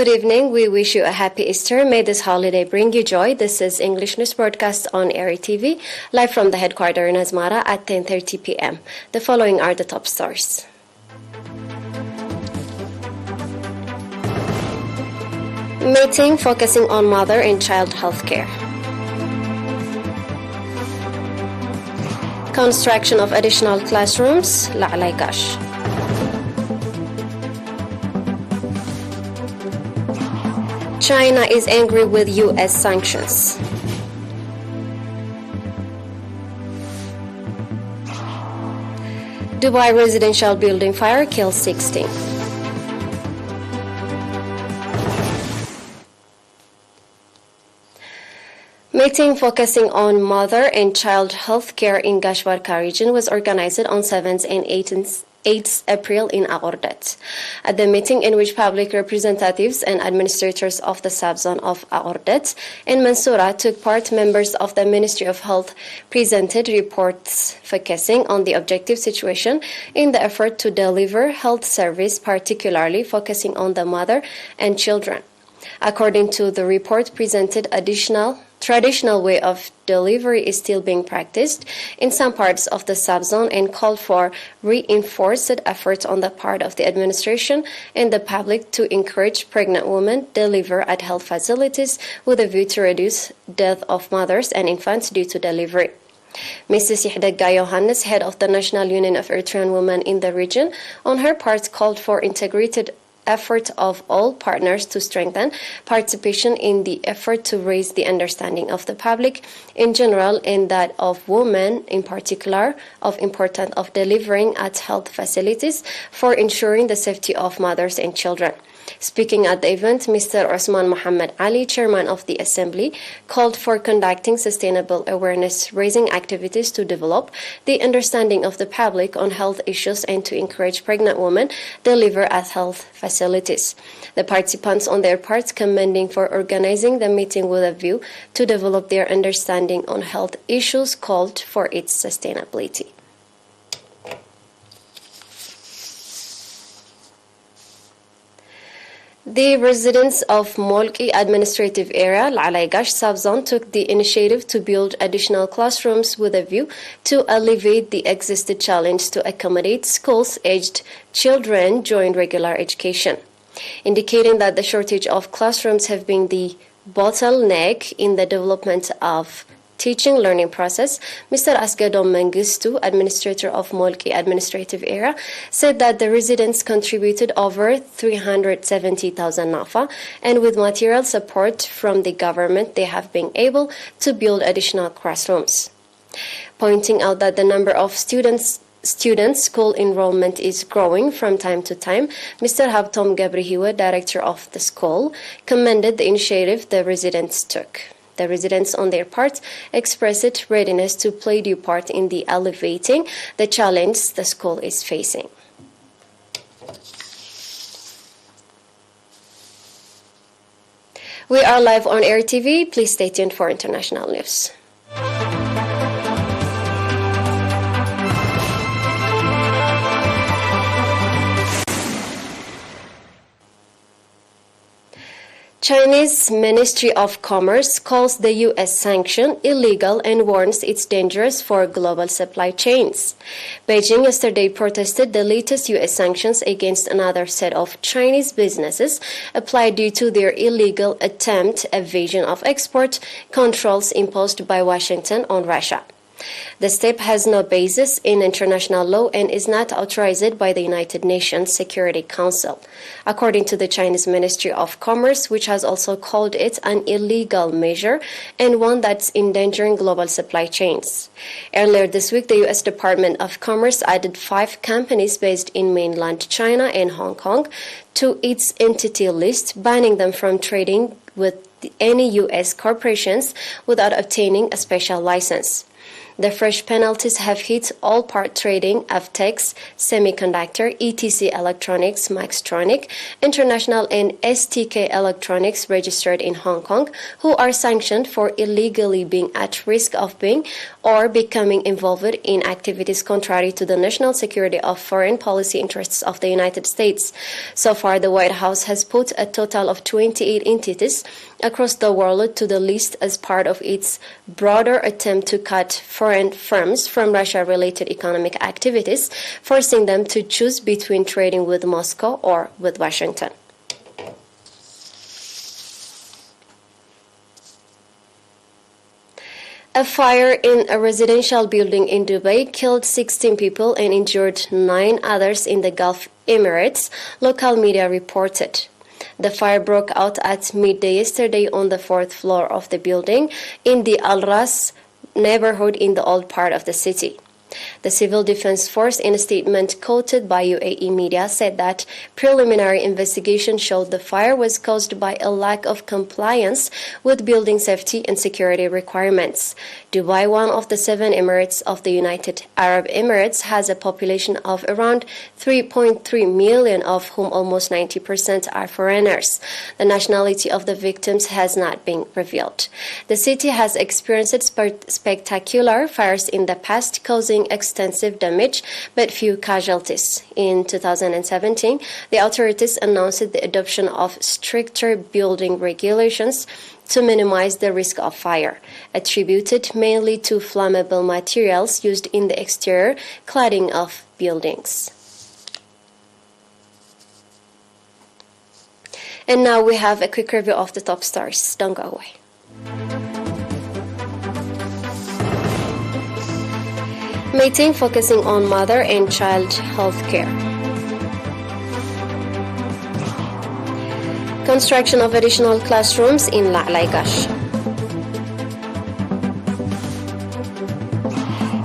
Good evening. We wish you a happy Easter. May this holiday bring you joy. This is English News Broadcast on Air TV, live from the headquarters in Asmara at 10:30 p.m. The following are the top stories. Meeting focusing on mother and child health care. Construction of additional classrooms, La'alaigash. China is angry with U.S. sanctions. Dubai residential building fire kills 16. Meeting focusing on mother and child health care in Gashwarka region was organized on 7th and 8th April in Agordet. At the meeting, in which public representatives and administrators of the subzone of Agordet and Mansoura took part, members of the Ministry of Health presented reports focusing on the objective situation in the effort to deliver health service, particularly focusing on the mother and children. According to the report presented, traditional way of delivery is still being practiced in some parts of the subzone and called for reinforced efforts on the part of the administration and the public to encourage pregnant women deliver at health facilities with a view to reduce death of mothers and infants due to delivery. Mrs. Yihdega Yohannes, head of the National Union of Eritrean Women in the region, on her part called for integrated effort of all partners to strengthen participation in the effort to raise the understanding of the public in general and that of women in particular of importance of delivering at health facilities for ensuring the safety of mothers and children. Speaking at the event, Mr. Osman Mohammed Ali, chairman of the assembly, called for conducting sustainable awareness-raising activities to develop the understanding of the public on health issues and to encourage pregnant women deliver at health facilities. The participants on their parts commending for organizing the meeting with a view to develop their understanding on health issues, called for its sustainability. The residents of Molki administrative area, La'alaigash subzone, took the initiative to build additional classrooms with a view to alleviate the existing challenge to accommodate schools-aged children join regular education, indicating that the shortage of classrooms have been the bottleneck in the development of teaching learning process. Mr. Asgadom Mengistu, administrator of Molki administrative area, said that the residents contributed over 370,000 nafa, and with material support from the government they have been able to build additional classrooms, pointing out that the number of students school enrollment is growing from time to time. Mr. Habtom Gabrihiwa, director of the school, commended the initiative the residents took. The residents on their part expressed readiness to play their part in the alleviating the challenge the school is facing. We are live on Air TV. Please stay tuned for international news. Chinese Ministry of Commerce calls the U.S. sanction illegal and warns it's dangerous for global supply chains. Beijing yesterday protested the latest U.S. sanctions against another set of Chinese businesses applied due to their illegal attempt evasion of export controls imposed by Washington on Russia. The step has no basis in international law and is not authorized by the United Nations Security Council, according to the Chinese Ministry of Commerce, which has also called it an illegal measure and one that's endangering global supply chains. Earlier this week, the U.S. Department of Commerce added 5 companies based in mainland China and Hong Kong to its entity list, banning them from trading with any U.S. corporations without obtaining a special license. The fresh penalties have hit all part trading, FTEX, Semiconductor, ETC Electronics, Maxtronic, International and STK Electronics registered in Hong Kong, who are sanctioned for illegally being at risk of being or becoming involved in activities contrary to the national security or foreign policy interests of the United States. So far, the White House has put a total of 28 entities across the world to the list as part of its broader attempt to cut foreign firms from Russia-related economic activities, forcing them to choose between trading with Moscow or with Washington. A fire in a residential building in Dubai killed 16 people and injured 9 others in the Gulf Emirates, local media reported. The fire broke out at midday yesterday on the 4th floor of the building in the Al Ras neighborhood in the old part of the city. The Civil Defense Force, in a statement quoted by UAE media, said that preliminary investigation showed the fire was caused by a lack of compliance with building safety and security requirements. Dubai, one of the 7 emirates of the United Arab Emirates, has a population of around 3.3 million, of whom almost 90% are foreigners. The nationality of the victims has not been revealed. The city has experienced spectacular fires in the past, causing extensive damage but few casualties. In 2017, the authorities announced the adoption of stricter building regulations to minimize the risk of fire, attributed mainly to flammable materials used in the exterior cladding of buildings. And now we have a quick review of the top stories. Don't go away. Meeting focusing on mother and child health care. Construction of additional classrooms in La'laigash.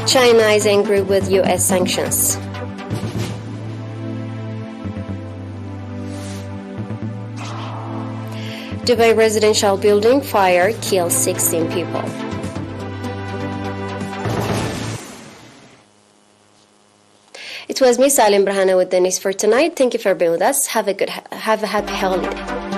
China is angry with U.S. sanctions. Dubai residential building fire kills 16 people. It was me, Salim Brahana, with the news for tonight. Thank you for being with us. Have a happy holiday.